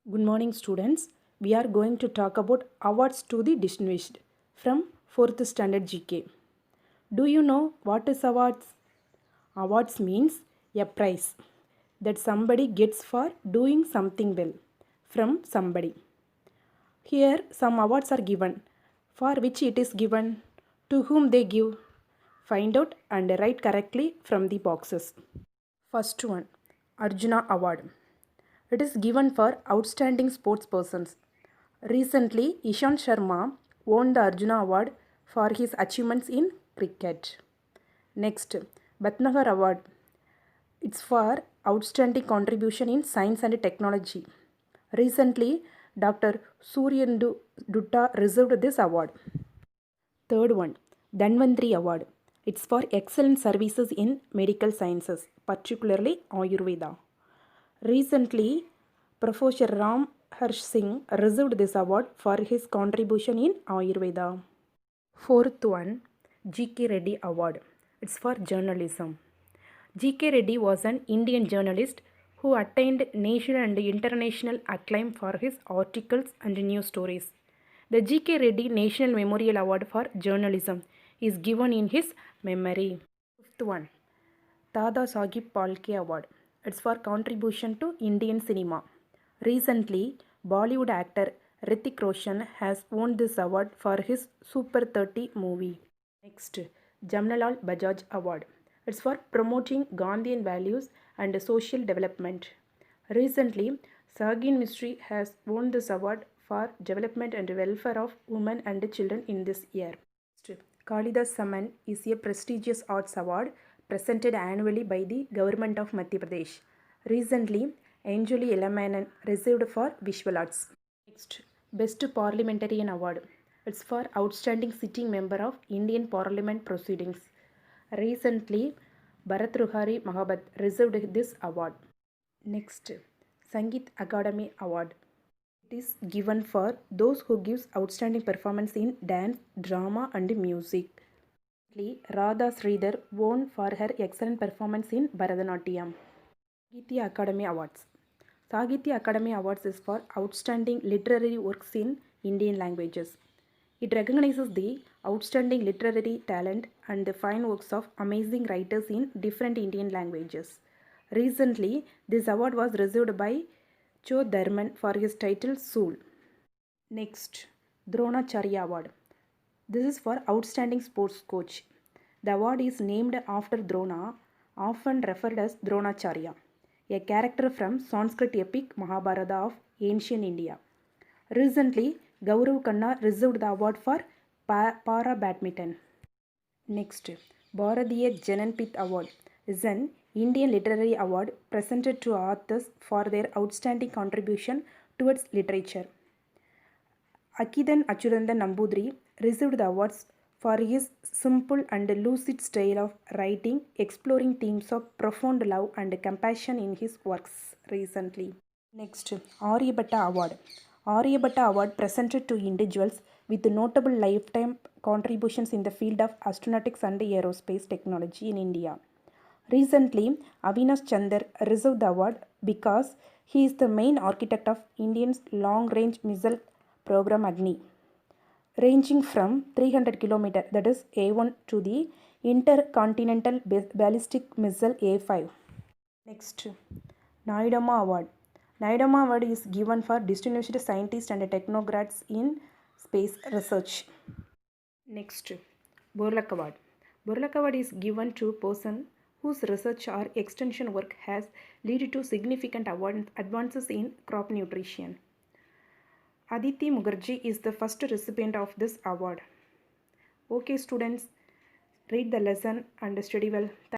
Good morning, students. We are going to talk about awards to the distinguished from 4th standard GK. Do you know what is awards? Awards means a prize that somebody gets for doing something well from somebody. Here, some awards are given. For which it is given, to whom they give. Find out and write correctly from the boxes. First one, Arjuna Award. It is given for outstanding sportspersons. Recently, Ishant Sharma won the Arjuna Award for his achievements in cricket. Next, Bhatnagar Award. It's for outstanding contribution in science and technology. Recently, Dr. Suryendu Dutta received this award. Third one, Dhanvantri Award. It's for excellent services in medical sciences, particularly Ayurveda. Recently, Professor Ram Harsh Singh received this award for his contribution in Ayurveda. Fourth one, G.K. Reddy Award. It's for journalism. G.K. Reddy was an Indian journalist who attained national and international acclaim for his articles and news stories. The G.K. Reddy National Memorial Award for Journalism is given in his memory. Fifth one, Dada Sahib Phalke Award. It's for contribution to Indian cinema. Recently, Bollywood actor Hrithik Roshan has won this award for his Super 30 movie. Next, Jamnalal Bajaj Award. It's for promoting Gandhian values and social development. Recently, Sagin Mystery has won this award for development and welfare of women and children in this year. Next, Kalidas Samman is a prestigious arts award presented annually by the government of Madhya Pradesh. Recently, Anjali Elamanan received for visual arts. Next, Best Parliamentarian Award. It's for outstanding sitting member of Indian Parliament proceedings. Recently, Bharat Ruhari Mahabhat received this award. Next, Sangeet Academy Award. It is given for those who gives outstanding performance in dance, drama and music. Radha Sridhar won for her excellent performance in Bharatanatyam. Sahitya Academy Awards. Sahitya Academy Awards is for outstanding literary works in Indian languages. It recognizes the outstanding literary talent and the fine works of amazing writers in different Indian languages. Recently, this award was received by Cho Dharman for his title Soul. Next, Dronacharya Award. This is for outstanding sports coach. The award is named after Drona, often referred as Dronacharya, a character from Sanskrit epic Mahabharata of ancient India. Recently, Gaurav Khanna received the award for para badminton. Next, Bharatiya Jananpith Award is an Indian literary award presented to authors for their outstanding contribution towards literature. Akidan Achurandan Nambudri received the awards for his simple and lucid style of writing, exploring themes of profound love and compassion in his works recently. Next, Aryabhatta Award. Aryabhatta Award presented to individuals with notable lifetime contributions in the field of astronautics and aerospace technology in India. Recently, Avinash Chandar received the award because he is the main architect of India's long-range missile program Agni, ranging from 300 km, that is A1, to the intercontinental ballistic missile A5. Next, Naidama Award. Naidama Award is given for distinguished scientists and technocrats in space research. Next, Borlak Award. Borlak Award is given to a person whose research or extension work has led to significant advances in crop nutrition. Aditi Mukherjee is the first recipient of this award. Okay, students, read the lesson and study well.